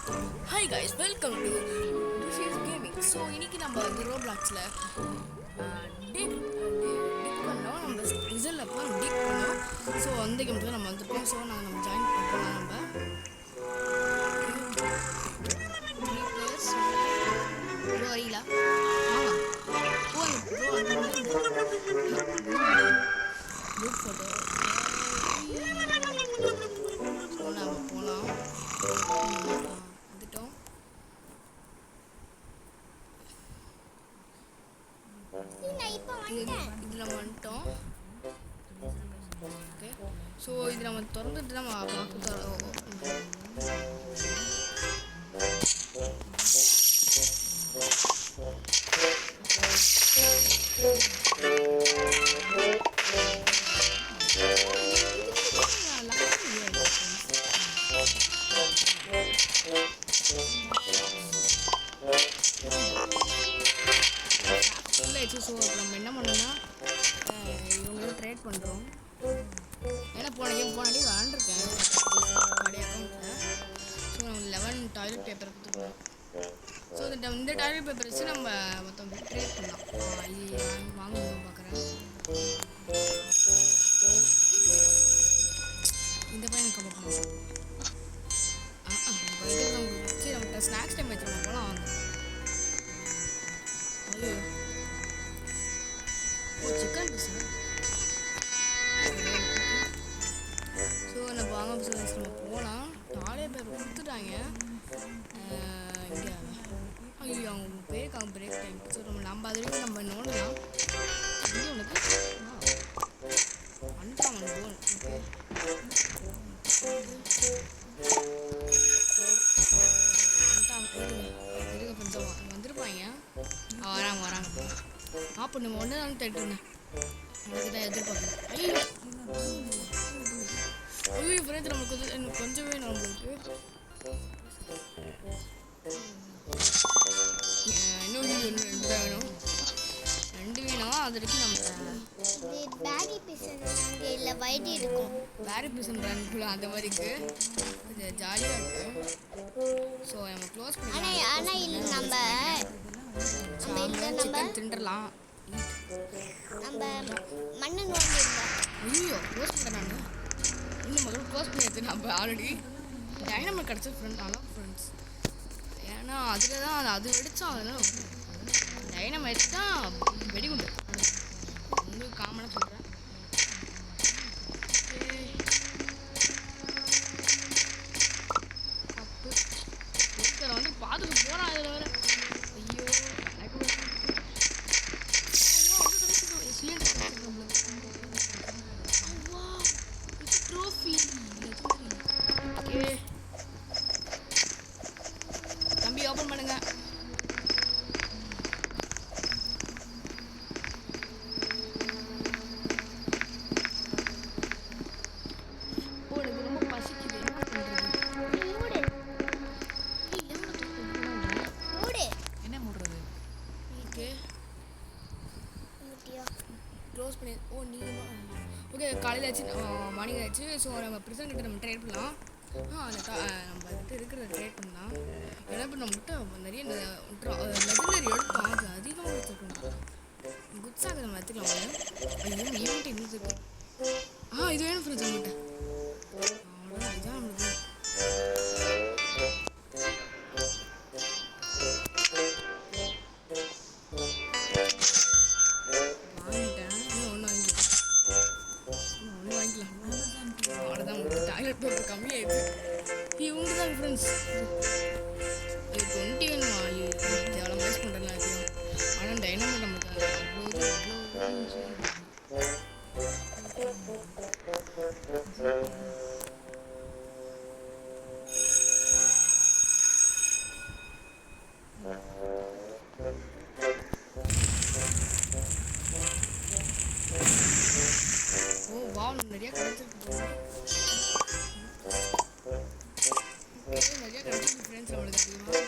Hi guys, welcome to This is Gaming. So இன்னைக்கு நம்ம வந்து ரோப்ளாக்ஸில் டிக் பண்ணோம். நம்ம ரிசல்ட் அப்போ டிக் பண்ணோம். ஸோ அந்த கேம் தான் நம்ம வந்துருக்கோம். ஸோ நம்ம ஜாயின் பண்ணலாம். நம்ம 3 players ப்ரோ வரீங்களா? ஆமாம் ப்ரோ குரூப் ஃபோட்டோ. ஸோ நம்ம போகலாம். வந்துட்டோம். இதில் வந்துட்டோம். ஓகே, ஸோ இது நம்ம திறந்துட்டு நம்ம பார்க்க ஸோ நம்ம என்ன பண்ணோம்னா இவங்களோட ட்ரேட் பண்ணுறோம். ஏன்னா போனடி விளாண்டுருக்கேன் பழைய அக்கௌண்ட்டில். ஸோ நம்ம 11 டாய்லெட் பேப்பர் கொடுத்துருக்கோம். ஸோ இந்த டாய்லெட் பேப்பர் வச்சு நம்ம மொத்தம் ட்ரேட் பண்ணலாம். இது வாங்கணும் பார்க்குறேன். இந்த பையன் கம்மி பண்ணுவோம். சரி நம்மகிட்ட ஸ்நாக்ஸ் டைம் வச்சுருவோம். போகலாம் வாங்க. ஐயோ சிக்கன் பீஸா? ஸோ நம்ம வாங்க பிஸ்னஸ் நம்ம போகலாம். டாலே பேப்பர் கொடுத்துட்டாங்க இங்கே. ஐயோ அவங்க பேருக்காங்க பிரேக் டைம். ஸோ நம்ம அது வரைக்கும் நம்ம நோடலாம். இங்கே உனக்கு 5ஆம் போல். ஓகே கொஞ்சம் வந்துருப்பாங்க. வராங்க அப்போ நம்ம ஒன்று தான் தேட்டுருந்தேன். நமக்கு தான் எதிர்பார்க்கணும். ஐயோ ஃப்ரெண்ட்ஸ் நம்மளுக்கு எனக்கு கொஞ்சம் வேணும். நம்மளுக்கு இன்னும் 2 தான் வேணும். 2 வேணும். அது வரைக்கும் நம்ம பேரி பீசன் இல்லை வைட் இருக்கும். பேரி பீசன் பிராண்ட்குள்ள அந்த மாதிரிக்கு இது ஜாலியாக இருக்குது. ஸோ நம்ம க்ளோஸ் பண்ணி ஆனால் இல்லை நம்ம சிக்கன் தின்றலாம். நம்ம மண்ணன் வாங்கியிருந்தோம். ஐயோ க்ளோஸ் பண்ணேன். நான் இன்னும் முதல்ல க்ளோஸ் பண்ணியாச்சு. நம்ம ஆல்ரெடி டைனமிக் கிடச்ச ஃப்ரெண்ட். ஆனால் ஃப்ரெண்ட்ஸ் ஏன்னா அதில் தான் அது வெடித்தோம். அதெல்லாம் டைனமைட் தான் வெடிகுண்டு. உங்களுக்கு காமனாக சொல்கிறேன். கப்பு ஒருத்தரை வந்து பார்த்துட்டு போகிறான். இதில் வேறு ஐயோ எனக்கு ட்ரோஃபி. ஓகே தம்பி ஓப்பன் பண்ணுங்க. எனக்கு ரொம்ப பசிக்குது. என்ன பண்ணுறது? என்ன மூடுறது? ஓகே க்ளோஸ் பண்ணி நீங்கள் ஓகே காலையில் ஆச்சு, மார்னிங் ஆச்சு. ஸோ நம்ம ப்ரிசன் கிட்ட நம்ம ட்ரேட் பண்ணலாம். அந்த நம்ம கிட்ட இருக்கிறத ட்ரேட் பண்ணலாம். ஏன்னா இப்போ நம்மகிட்ட நிறைய லெஜண்டரி எடுத்தோம். அது அதிகமாக எடுத்துருக்கோம். குட்ஸாக நம்ம எடுத்துக்கலாம். ஐயோ ஈவெண்ட் இன்னும் இருக்கு. இது வேணும் ஃப்ரெண்ட்ஸ் நம்மகிட்ட. அவ்வளோதான் இதுதான் நம்மளுக்கு. டாய்லெட் பேப்பர் கம்மியாயிடுச்சு. இவங்க தான் ஃப்ரெண்ட்ஸ். இது 20 வேணுமா? எவ்வளோ வேஸ்ட் பண்ணுறேன். ஆனால் டைனமிக் நமக்கு அவ்வளோ நிறைய கிடைச்சிருக்கு. நிறைய கிடைச்சிருக்கு ஃப்ரெண்ட்ஸ் நம்மளுக்கு அதிகமாக.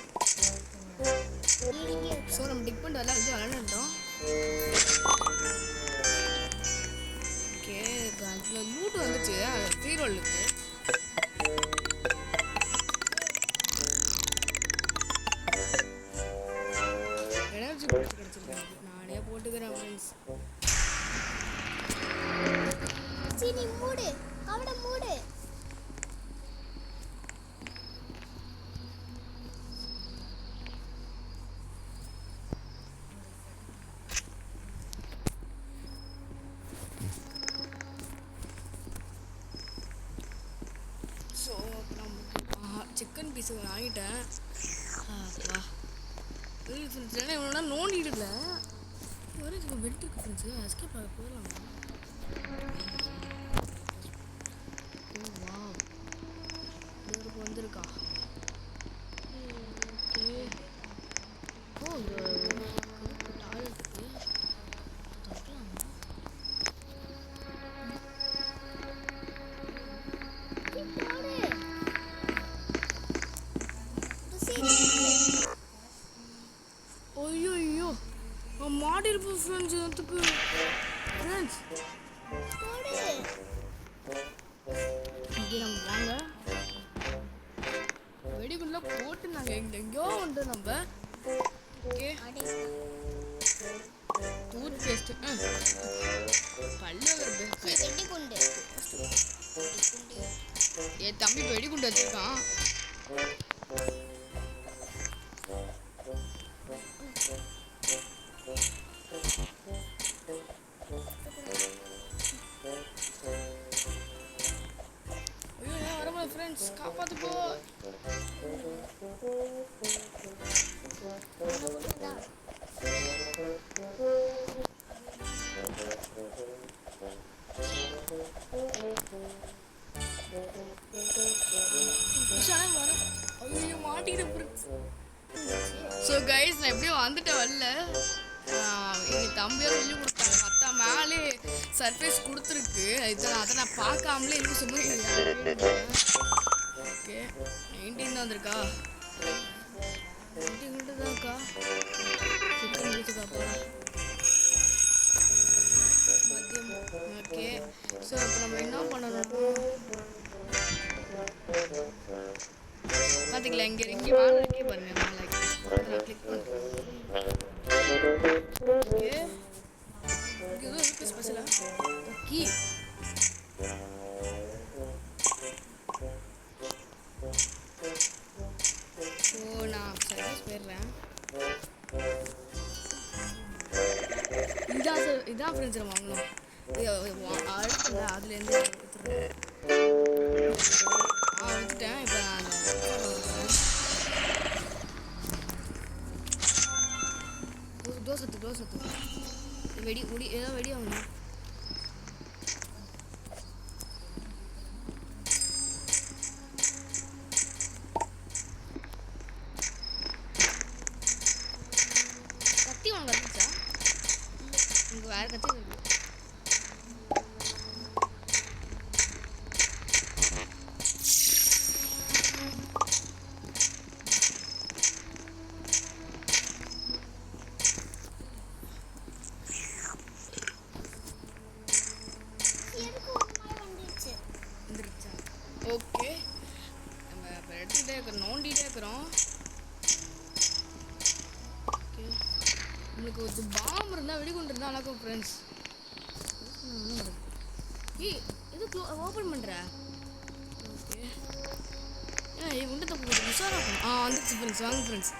ஸோ நம்ம டிக் பண்ணுறதெல்லாம் வந்து விளாண்டுட்டோம். ஓகே அதில் லூட் வந்துச்சு. அது ஃப்ரீ ரோலுக்கு ஃபஸ்ட்டு பீஸ் கிடச்சிருக்கு. நானே போட்டுக்கிறேன் ஃப்ரெண்ட்ஸ். சரி மூடு, அவனை மூடு. ஸோ நம்ம சிக்கன் பீஸ் வாங்கிட்டேன். வா ஃப்ரெண்ட்ஸ், ஏன்னா இவ்வளோ நேரம் நோண்டிடுல ஒரே வெட் இருக்கு ஃப்ரெண்ட்ஸு. எஸ்கேப் ஆக போயிடலாம். வா இவருக்கு வந்திருக்கா. ஓகே. ஓ இந்த டாய்லெட்டுக்கு ஐயோ மாடி இருப்போம் ஃப்ரெண்ட்ஸ். இதுக்கு ஃப்ரெண்ட்ஸ் இங்கே நம்ம வாங்க வெடிக்குள்ள போட்டு நாங்கள் எங்கெங்கயோ வந்து நம்ம ஓகே டூத் பேஸ்ட் பல்லு வெடிகுண்டு. என் தம்பி வெடிகுண்டு வச்சிருக்கான். ஃப்ரெண்ட்ஸ் காப்பாத்து போ. ஐயோ மாட்டிக்கிட்டு. ஸோ கைஸ் நான் எப்படியும் வந்துட்டேன் வரல. எங்கள் தம்பியால் சொல்லி கொடுத்தாங்க. அத்தா மேலே சர்ப்ரைஸ் கொடுத்துருக்கு. அதை நான் பார்க்காமலே எனக்கு சும்மா ஓகே 19 தான் வந்திருக்கா. 19 தான் இருக்கா. சிக்கன் முடிச்சுக்காப்பா மதியம். ஓகே ஸோ இப்போ நம்ம என்ன பண்ணணும் பார்த்தீங்களா? இங்கே மேலே இருக்கே பாருங்க. மேலே கிளிக் பண்ணுறேன். ஓகே இங்கே எதுவும் இருக்குது ஸ்பெஷலாக. ஓகே ஸோ நான் சர்வீஸ் போயிடுறேன். இதான் ஃப்ரெண்ட்ஸ் நம்ம வாங்கணும். அடுத்து அதுலேருந்து எடுத்துடுறேன். எடுத்துட்டேன். இப்போ நான் தோசை வெடி ஏதோ வெடி ஆகணும். கத்தி வாங்க கத்துச்சா உங்களுக்கு வேறு கத்தி இருக்கு. ஓகே நம்ம இப்போ எடுத்துகிட்டே இருக்கிறோம், நோண்டிகிட்டே இருக்கிறோம். ஓகே உங்களுக்கு ஒரு பாம் இருந்தால் வெடிகுண்டு இருந்தால் அழகும் ஃப்ரெண்ட்ஸ். ஏய் எது ஓப்பன் பண்ணுற? ஓகே ஏன் உண்டு தப்பு உஷாராக இருக்கும். வந்துச்சு ஃப்ரெண்ட்ஸ். வாங்க ஃப்ரெண்ட்ஸ்.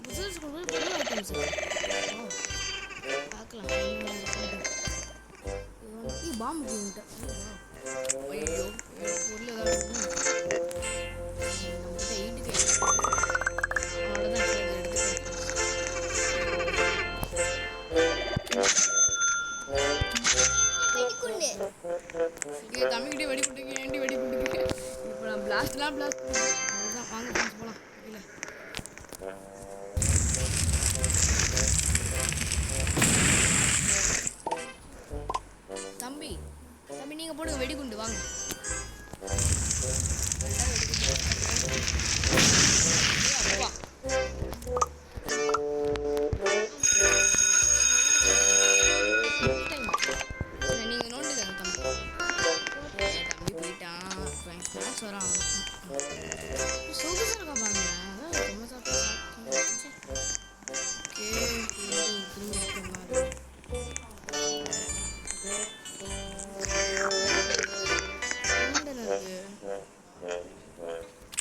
பிஸ்னஸ் கொடுக்குறது புது ஐட்டம்ஸ் பார்க்கலாம். பாம்பு கிட்ட ஐயோ பொருள் ஏதாவது நம்மகிட்ட 8 அவ்வளோதான். தமிழ்கிட்டே வெடி போட்டுக்க. ஏண்டி வெடி போட்டுக்க? இப்போ நான் பிளாஸ்ட்லாம் அதுதான். வாங்க ஃப்ரெண்ட்ஸ் போகலாம். இல்லை தம்பி நீங்கள் போடுங்க வெடிகுண்டு. வாங்க அப்பா நீங்கள் நோண்டுங்க. தம்பி போயிட்டான். ஸ்நாக்ஸ் வரான். சொகுசாக இருக்கா பாருங்க. ரொம்ப சாப்பிட்டு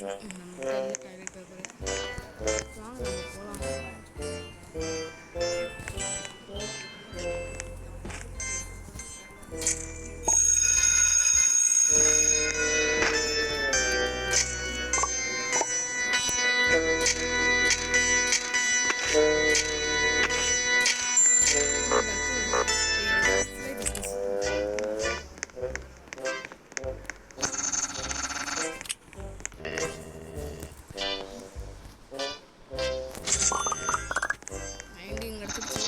நம்ம டாய்லெட் பேப்பர் வாங்க நம்ம போகலாம். இங்கே எடுத்துச்சு.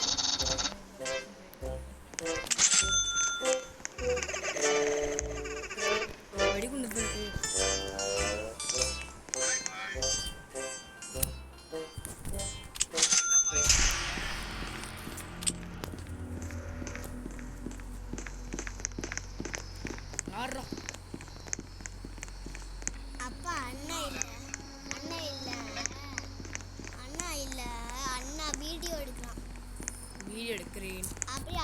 வெடிகுண்டு இருக்கு. ஆடுறோம். அப்பா அண்ணா இல்ல அண்ணா வீடியோ எடுக்கிறான். வீடியோ எடுக்கிறேன். அப்படியே